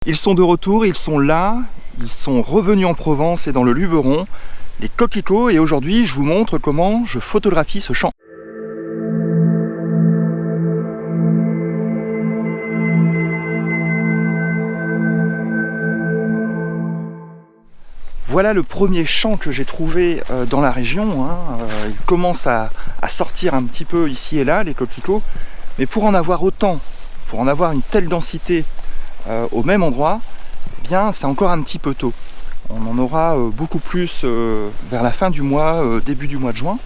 Ils sont de retour, ils sont là, ils sont revenus en Provence et dans le Luberon, les coquelicots, et aujourd'hui je vous montre comment je photographie ce champ. Voilà le premier champ que j'ai trouvé dans la région. Il commence à sortir un petit peu ici et là, les coquelicots, mais pour en avoir autant, pour en avoir une telle densité au même endroit, eh bien c'est encore un petit peu tôt. On en aura beaucoup plus vers la fin du mois, début du mois de juin.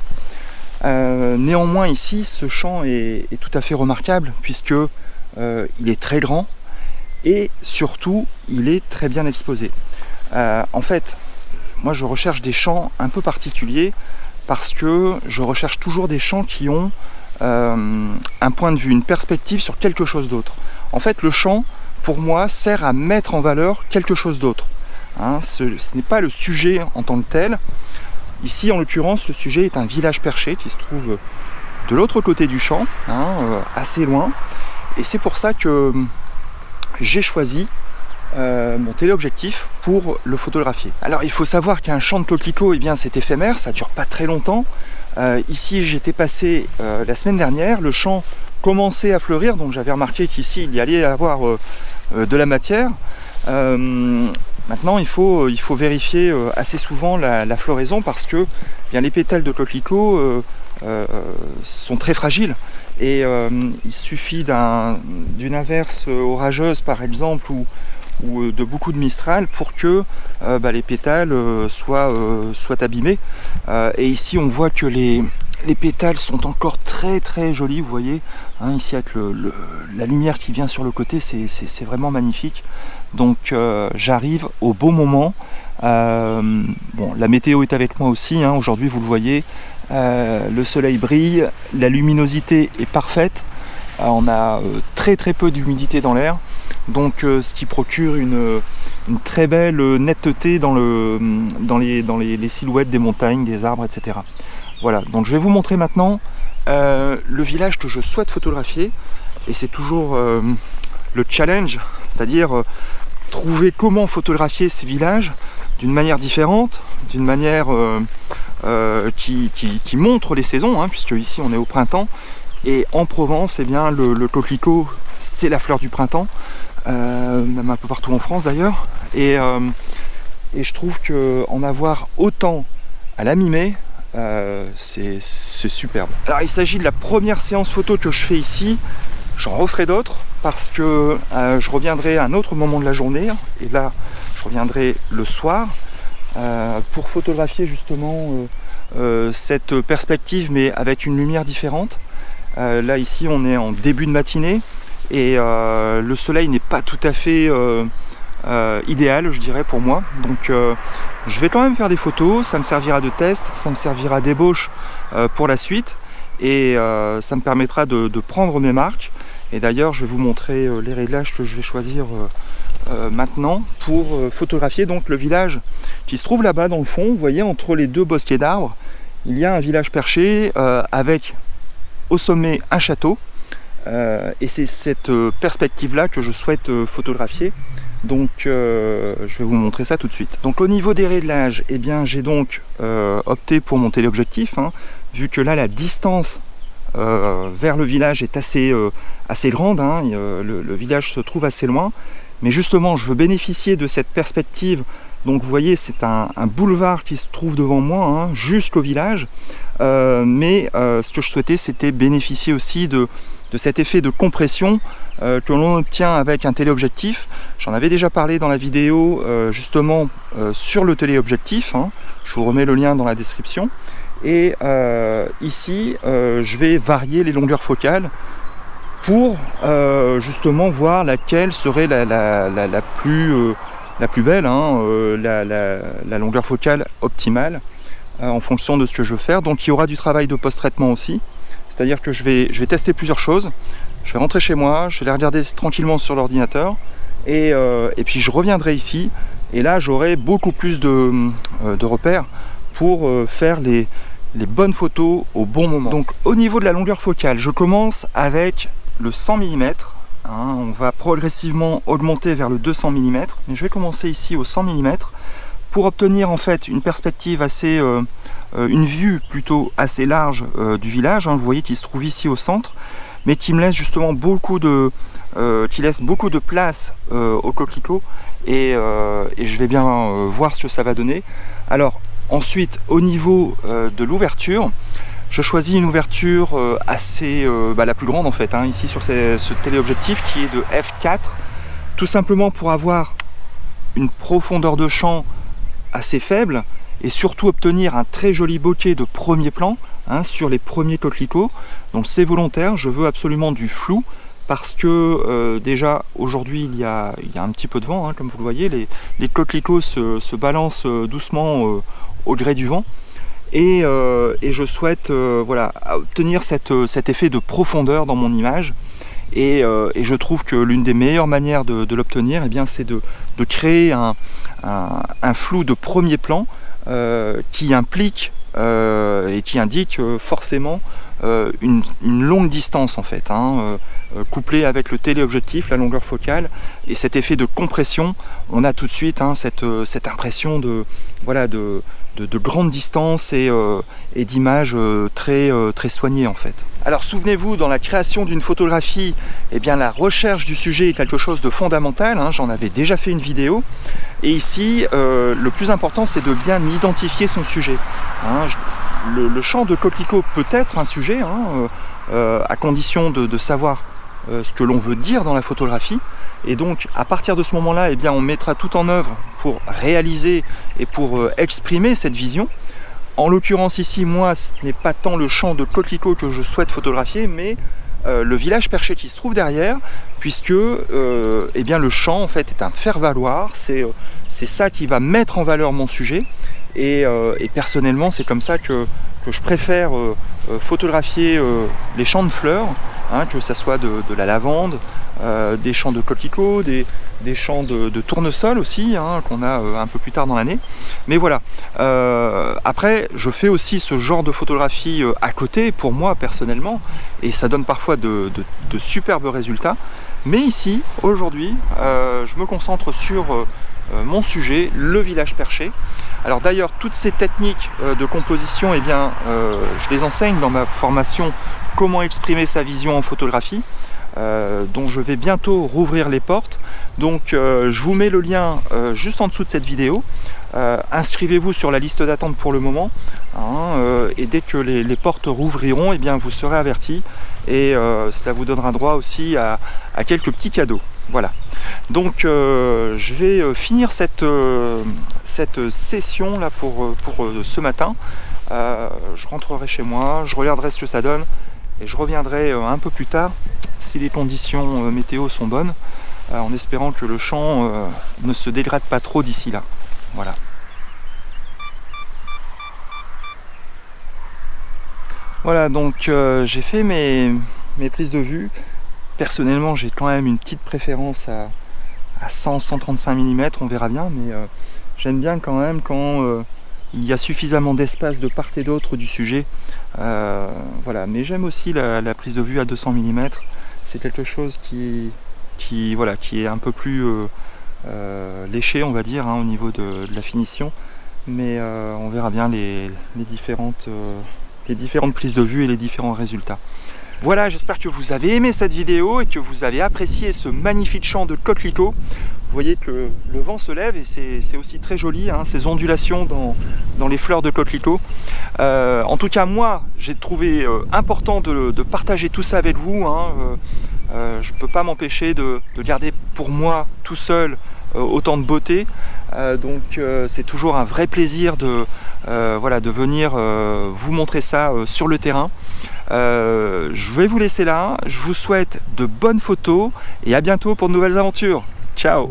Néanmoins ici, ce champ est tout à fait remarquable puisque il est très grand et surtout il est très bien exposé. En fait, moi je recherche des champs un peu particuliers parce que je recherche toujours des champs qui ont un point de vue, une perspective sur quelque chose d'autre. En fait, le champ, pour moi, sert à mettre en valeur quelque chose d'autre. Ce n'est pas le sujet en tant que tel. Ici, en l'occurrence, le sujet est un village perché qui se trouve de l'autre côté du champ, assez loin. Et c'est pour ça que j'ai choisi mon téléobjectif pour le photographier. Alors, il faut savoir qu'un champ de coquelicots, eh bien, c'est éphémère, ça ne dure pas très longtemps. Ici, j'étais passé la semaine dernière, le champ commençait à fleurir, donc j'avais remarqué qu'ici, il y allait avoir de la matière. Maintenant, il faut vérifier assez souvent la floraison parce que bien, les pétales de coquelicots sont très fragiles et il suffit d'une averse orageuse par exemple ou de beaucoup de mistral pour que les pétales soient abîmés. Et ici, on voit que les pétales sont encore très très jolis, vous voyez, ici avec la lumière qui vient sur le côté, c'est vraiment magnifique. Donc j'arrive au beau moment. Bon, la météo est avec moi aussi, aujourd'hui vous le voyez, le soleil brille, la luminosité est parfaite, on a très très peu d'humidité dans l'air, donc ce qui procure une très belle netteté dans les silhouettes des montagnes, des arbres, etc. Voilà, donc je vais vous montrer maintenant le village que je souhaite photographier, et c'est toujours le challenge, c'est-à-dire trouver comment photographier ces villages d'une manière différente, d'une manière qui montre les saisons, puisque ici on est au printemps, et en Provence, eh bien, le coquelicot c'est la fleur du printemps, même un peu partout en France d'ailleurs, et je trouve qu'en avoir autant à la mi-mai, c'est superbe. Alors il s'agit de la première séance photo que je fais ici, j'en referai d'autres parce que je reviendrai à un autre moment de la journée, et là je reviendrai le soir pour photographier justement cette perspective mais avec une lumière différente. Là ici on est en début de matinée et le soleil n'est pas tout à fait idéal, je dirais, pour moi, donc je vais quand même faire des photos, ça me servira de test, ça me servira d'ébauche pour la suite, et ça me permettra de prendre mes marques. Et d'ailleurs je vais vous montrer les réglages que je vais choisir maintenant pour photographier donc le village qui se trouve là-bas dans le fond. Vous voyez, entre les deux bosquets d'arbres, il y a un village perché avec au sommet un château, et c'est cette perspective là que je souhaite photographier. Donc je vais vous montrer ça tout de suite. Donc au niveau des réglages, eh bien j'ai donc opté pour mon téléobjectif, vu que là la distance vers le village est assez grande, le village se trouve assez loin, mais justement je veux bénéficier de cette perspective. Donc vous voyez, c'est un boulevard qui se trouve devant moi, jusqu'au village, mais ce que je souhaitais, c'était bénéficier aussi de cet effet de compression que l'on obtient avec un téléobjectif. J'en avais déjà parlé dans la vidéo justement sur le téléobjectif, je vous remets le lien dans la description. Et ici je vais varier les longueurs focales pour justement voir laquelle serait la plus belle, la longueur focale optimale en fonction de ce que je veux faire. Donc il y aura du travail de post-traitement aussi, c'est-à-dire que je vais tester plusieurs choses. Je vais rentrer chez moi, je vais les regarder tranquillement sur l'ordinateur, et puis je reviendrai ici, et là j'aurai beaucoup plus de repères pour faire les bonnes photos au bon moment. Donc au niveau de la longueur focale, je commence avec le 100 mm On va progressivement augmenter vers le 200 mm, mais je vais commencer ici au 100 mm pour obtenir en fait une perspective assez, une vue plutôt assez large du village. Vous voyez qu'il se trouve ici au centre, mais qui me laisse justement beaucoup de, qui laisse beaucoup de place aux coquelicots, et je vais bien voir ce que ça va donner. Alors ensuite, au niveau de l'ouverture, je choisis une ouverture assez la plus grande en fait, ici sur ce téléobjectif qui est de f4, tout simplement pour avoir une profondeur de champ assez faible et surtout obtenir un très joli bokeh de premier plan sur les premiers coquelicots. Donc c'est volontaire, je veux absolument du flou parce que déjà aujourd'hui il y a un petit peu de vent, comme vous le voyez, les coquelicots se balancent doucement au gré du vent. Et je souhaite voilà, obtenir cet effet de profondeur dans mon image, et je trouve que l'une des meilleures manières de l'obtenir, c'est de créer un flou de premier plan qui implique et qui indique forcément une longue distance en fait, couplée avec le téléobjectif, la longueur focale et cet effet de compression. On a tout de suite cette impression de grande distance et d'images très soignées en fait. Alors souvenez-vous, dans la création d'une photographie, la recherche du sujet est quelque chose de fondamental, j'en avais déjà fait une vidéo, et ici le plus important c'est de bien identifier son sujet. Le champ de coquelicot peut être un sujet, à condition de savoir ce que l'on veut dire dans la photographie. Et donc à partir de ce moment-là, on mettra tout en œuvre pour réaliser et pour exprimer cette vision. En l'occurrence ici, moi, ce n'est pas tant le champ de coquelicot que je souhaite photographier, mais le village perché qui se trouve derrière, puisque le champ en fait est un faire-valoir, c'est ça qui va mettre en valeur mon sujet. Et personnellement, c'est comme ça que je préfère photographier les champs de fleurs, que ce soit de la lavande, des champs de coquelicots, des champs de tournesol aussi, qu'on a un peu plus tard dans l'année. Mais voilà, après je fais aussi ce genre de photographie à côté pour moi personnellement, et ça donne parfois de superbes résultats. Mais ici, aujourd'hui, je me concentre sur mon sujet, le village perché. Alors d'ailleurs, toutes ces techniques de composition, je les enseigne dans ma formation Comment exprimer sa vision en photographie, dont je vais bientôt rouvrir les portes. Donc je vous mets le lien juste en dessous de cette vidéo. Inscrivez-vous sur la liste d'attente pour le moment, et dès que les portes rouvriront, vous serez avertis, et cela vous donnera droit aussi à quelques petits cadeaux. Voilà. Donc je vais finir cette session là pour ce matin. Je rentrerai chez moi, je regarderai ce que ça donne, et je reviendrai un peu plus tard si les conditions météo sont bonnes, en espérant que le champ ne se dégrade pas trop d'ici là. Voilà. Voilà, donc j'ai fait mes prises de vue. Personnellement, j'ai quand même une petite préférence à 100-135 mm, on verra bien, mais j'aime bien quand même quand il y a suffisamment d'espace de part et d'autre du sujet. Voilà. Mais j'aime aussi la prise de vue à 200 mm. C'est quelque chose qui est un peu plus léché, on va dire, au niveau de la finition. Mais on verra bien les différentes prises de vue et les différents résultats. Voilà, j'espère que vous avez aimé cette vidéo et que vous avez apprécié ce magnifique champ de coquelicots. Vous voyez que le vent se lève et c'est aussi très joli, ces ondulations dans les fleurs de coquelicots. En tout cas, moi, j'ai trouvé important de partager tout ça avec vous. Je ne peux pas m'empêcher de garder pour moi tout seul autant de beauté. Donc c'est toujours un vrai plaisir de venir vous montrer ça sur le terrain. Je vais vous laisser là, je vous souhaite de bonnes photos et à bientôt pour de nouvelles aventures. Ciao!